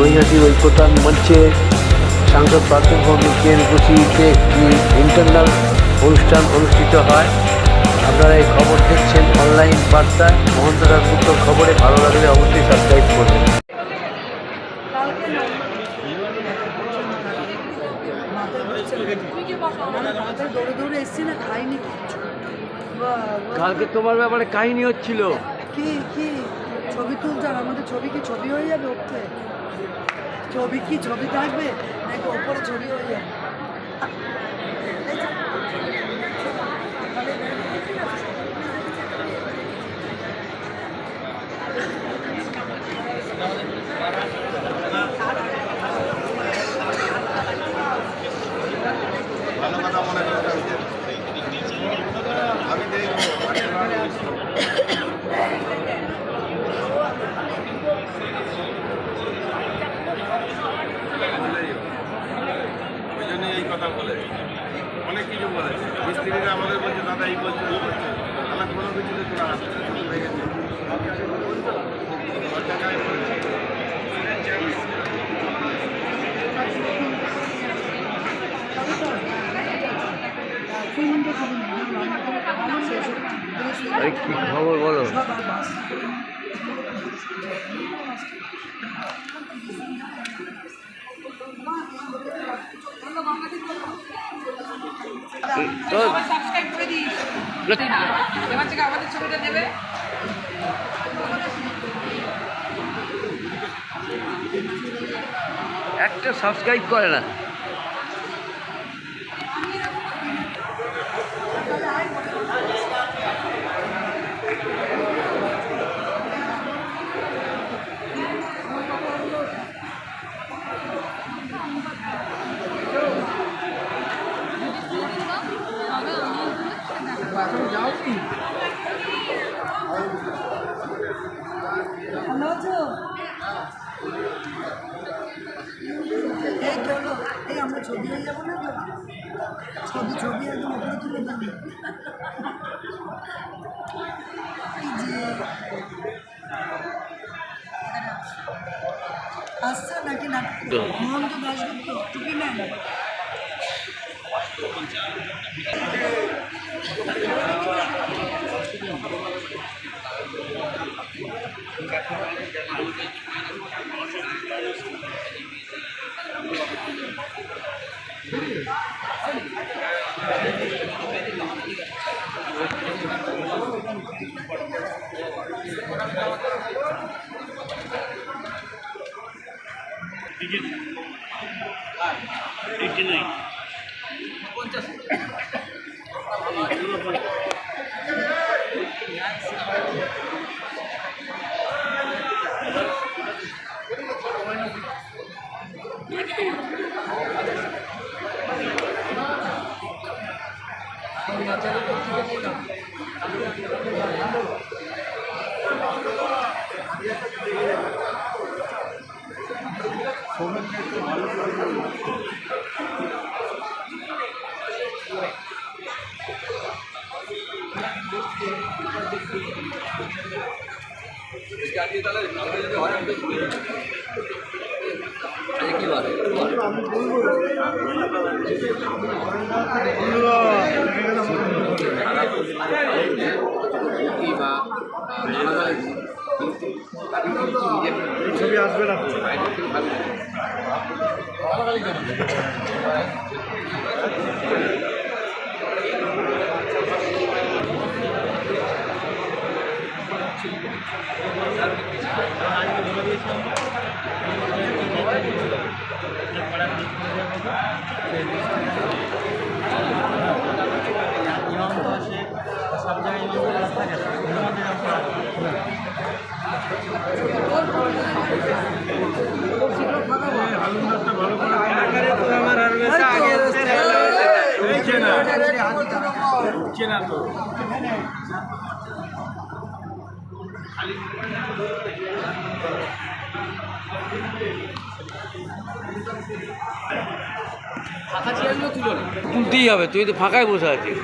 নৈহাটির ঐক্যতা মঞ্চে সাংসদ পার্থ ভৌমিকের উপস্থিতিতে একটি ইন্টারনাল অনুষ্ঠান অনুষ্ঠিত হয়। আপনারা এই খবর দেখছেন অনলাইন বার্তায় মহন্ত দাশগুপ্ত খবরে। ভালো লাগলে অবশ্যই সাবস্ক্রাইব করবেন। কালকে তোমার ব্যাপারে কাহিনী হচ্ছিল কি কি ছবি তুলছেন? আমাদের ছবি কি ছবি হয়ে যাবে? ওপরে ছবি কি ছবি থাকবে নাকি ওপরে ছবি হয়ে যাবে? ভালো কথা মনে করতে আমি দেখবো। ওই জন্য এই কথা বলে অনেক কিছু বলে মিস্ত্রিরা আমাদের বলছে দাদা এই বলছে ওই বলছে, আমার কোনো কিছুতে তোরা আসছে হয়ে গেছে। কি খবর বলো? একটা সাবস্ক্রাইব করে না। এই আমরা ছবি হয়ে যাবো না? ছবি ছবি একদম ওপরে তুলে দেবে। এই যে আসছে নাকি না মহন্ত দাশগুপ্ত টুপি নেন। ছবি আসবে না। সব জায়গায় চেনা তো ফাঁকা চেয়ারগুলো তুলো না, তুলতেই হবে, তুই তো ফাঁকায় বসে আছিস।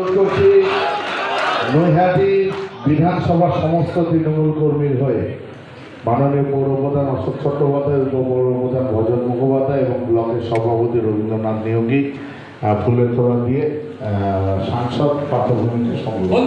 অনুরোধ করছি নৈহাটি বিধানসভার সমস্ত তৃণমূল কর্মীর হয়ে মাননীয় পৌরপ্রধান অশোক চট্টোপাধ্যায়, উপপৌরপ্রধান ভজন মুখোপাধ্যায় এবং ব্লকের সভাপতি রবীন্দ্রনাথ নিয়োগী ফুলের তোড়া দিয়ে সাংসদ পার্থভূমিকে সম্বোধন।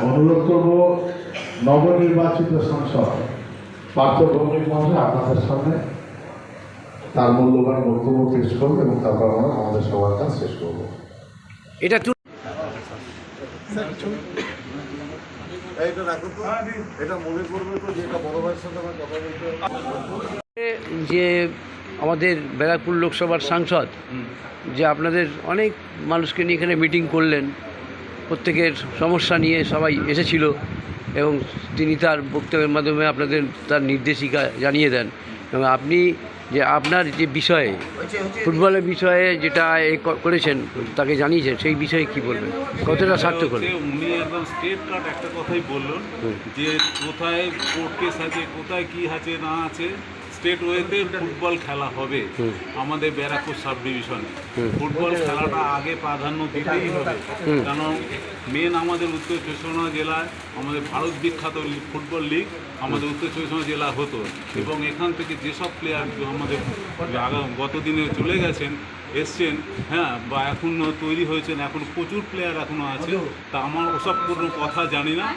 অনুরোধ করব নবনির্বাচিত সাংসদ পার্থ ভৌমিক মহাশয় আপনাদের সামনে তার মূল্যবান বক্তব্য পেশ করবো এবং তারপর আমরা আমাদের সবার কাজ শেষ করবো। এটা যে আমাদের ব্যারাকপুর লোকসভার সাংসদ যে আপনাদের অনেক মানুষকে নিয়ে এখানে মিটিং করলেন, প্রত্যেকের সমস্যা নিয়ে সবাই এসেছিল এবং তিনি তার বক্তব্যের মাধ্যমে আপনাদের তার নির্দেশিকা জানিয়ে দেন। এবং আপনি যে আপনার যে বিষয়ে ফুটবলের বিষয়ে যেটা করেছেন তাকে জানিয়েছেন, সেই বিষয়ে কি বলবেন, কতটা সার্থক হল? উনি একদম স্টেট কাট একটা কথাই বললেন যে কোথায় কোর্ট কেস আছে, কোথায় কি আছে না আছে, স্টেট ওয়েতে ফুটবল খেলা হবে আমাদের ব্যারাকপুর সাব ডিভিশনে। ফুটবল খেলাটা আগে প্রাধান্য দিতেই হবে, কারণ মেন আমাদের উত্তর চব্বিশ পরগনা জেলায় আমাদের ভারত বিখ্যাত ফুটবল লিগ আমাদের উত্তর চব্বিশ পরগনা জেলা হতো, এবং এখান থেকে যেসব প্লেয়ার আমাদের গত দিনে চলে গেছেন এসছেন, হ্যাঁ, বা এখনও তৈরি হয়েছেন, এখন প্রচুর প্লেয়ার এখনও আছে। তা আমার ওসব কোনো কথা জানি না,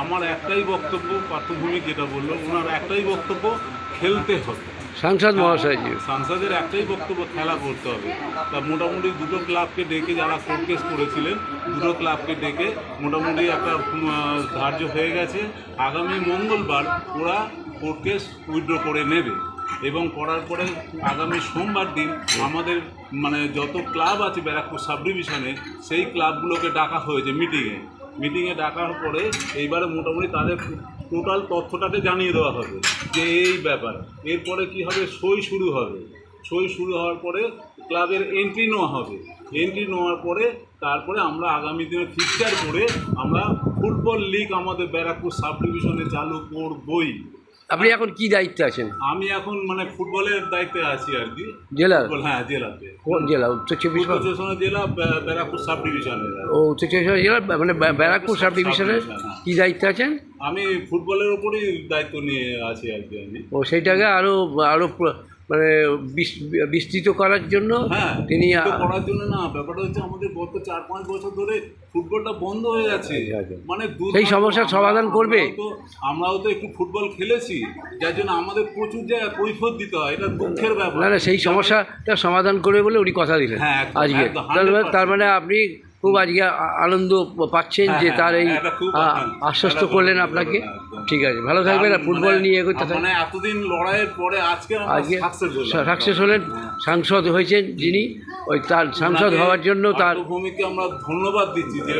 আমার একটাই বক্তব্য, পার্থভূমি যেটা বললো ওনার একটাই বক্তব্য, খেলতে হবে। সাংসদ মহাশয়, সাংসদের একটাই বক্তব্য, খেলা করতে হবে। তা মোটামুটি দুটো ক্লাবকে ডেকে, যারা কোর্ট কেস করেছিলেন দুটো ক্লাবকে ডেকে মোটামুটি একটা ধার্য হয়ে গেছে, আগামী মঙ্গলবার ওরা কোর্ট কেস উইথড্র করে নেবে, এবং করার পরে আগামী সোমবার দিন আমাদের মানে যত ক্লাব আছে ব্যারাকপুর সাব ডিভিশনে সেই ক্লাবগুলোকে ডাকা হয়েছে মিটিংয়ে ডাকার পরে এইবারে মোটামুটি তাদের টোটাল তথ্যটাকে জানিয়ে দেওয়া হবে যে এই ব্যাপার। এরপরে কি হবে, সই শুরু হবে, সই শুরু হওয়ার পরে ক্লাবের এন্ট্রি নেওয়া হবে, এন্ট্রি নেওয়ার পরে তারপরে আমরা আগামী দিনে ফিক্সচার করে আমরা ফুটবল লিগ আমাদের ব্যারাকপুর সাব ডিভিশনে চালু করবই। আপনি এখন কি দায়িত্বে আছেন? আমি এখন মানে ফুটবলের দায়িত্বে আছি আর কি, জেলার? হ্যাঁ, জেলাতে। কোন জেলা? উত্তর চব্বিশ পরগনা জেলা, ব্যারাকপুর সাব ডিভিশনে। ও, উত্তর চব্বিশ পরগনা জেলা মানে ব্যারাকপুর সাব ডিভিশনের কি দায়িত্বে আছেন? আমি ফুটবলের ওপরই দায়িত্ব নিয়ে আছি আর কি আমি। ও, সেইটাকে আরও মানে বিস্তৃত করার জন্য তিনি করার জন্য না, ব্যাপারটা হচ্ছে আমাদের গত 4-5 বছর ধরে ফুটবলটা বন্ধ হয়ে গেছে, মানে সেই সমস্যার সমাধান করবে। আমরাও তো একটু ফুটবল খেলেছি, যার জন্য আমাদের প্রচুর জায়গায় কৈফিয়ত দিতে হয়, এটা দুঃখের ব্যাপার। না, সেই সমস্যাটা সমাধান করবে বলে উনি কথা দিলেন আজকে। তার মানে আপনি খুব আজকে আনন্দ পাচ্ছেন যে তার এই আশ্বস্ত করলেন আপনাকে। ঠিক আছে, ভালো থাকবেন, আর ফুটবল নিয়ে এগোতে থাকবেন। মানে এতদিন লড়াইয়ের পরে আজকে সাকসেস হলেন, সাংসদ হয়েছেন যিনি, ওই তার সাংসদ হওয়ার জন্য তার ভূমিকে আমরা ধন্যবাদ দিচ্ছি, যে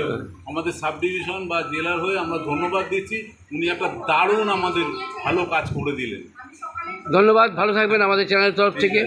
আমাদের সাব ডিভিশন বা জেলার হয়ে আমরা ধন্যবাদ দিচ্ছি। উনি একটা দারুণ আমাদের ভালো কাজ করে দিলেন। ধন্যবাদ, ভালো থাকবেন আমাদের চ্যানেলের তরফ থেকে।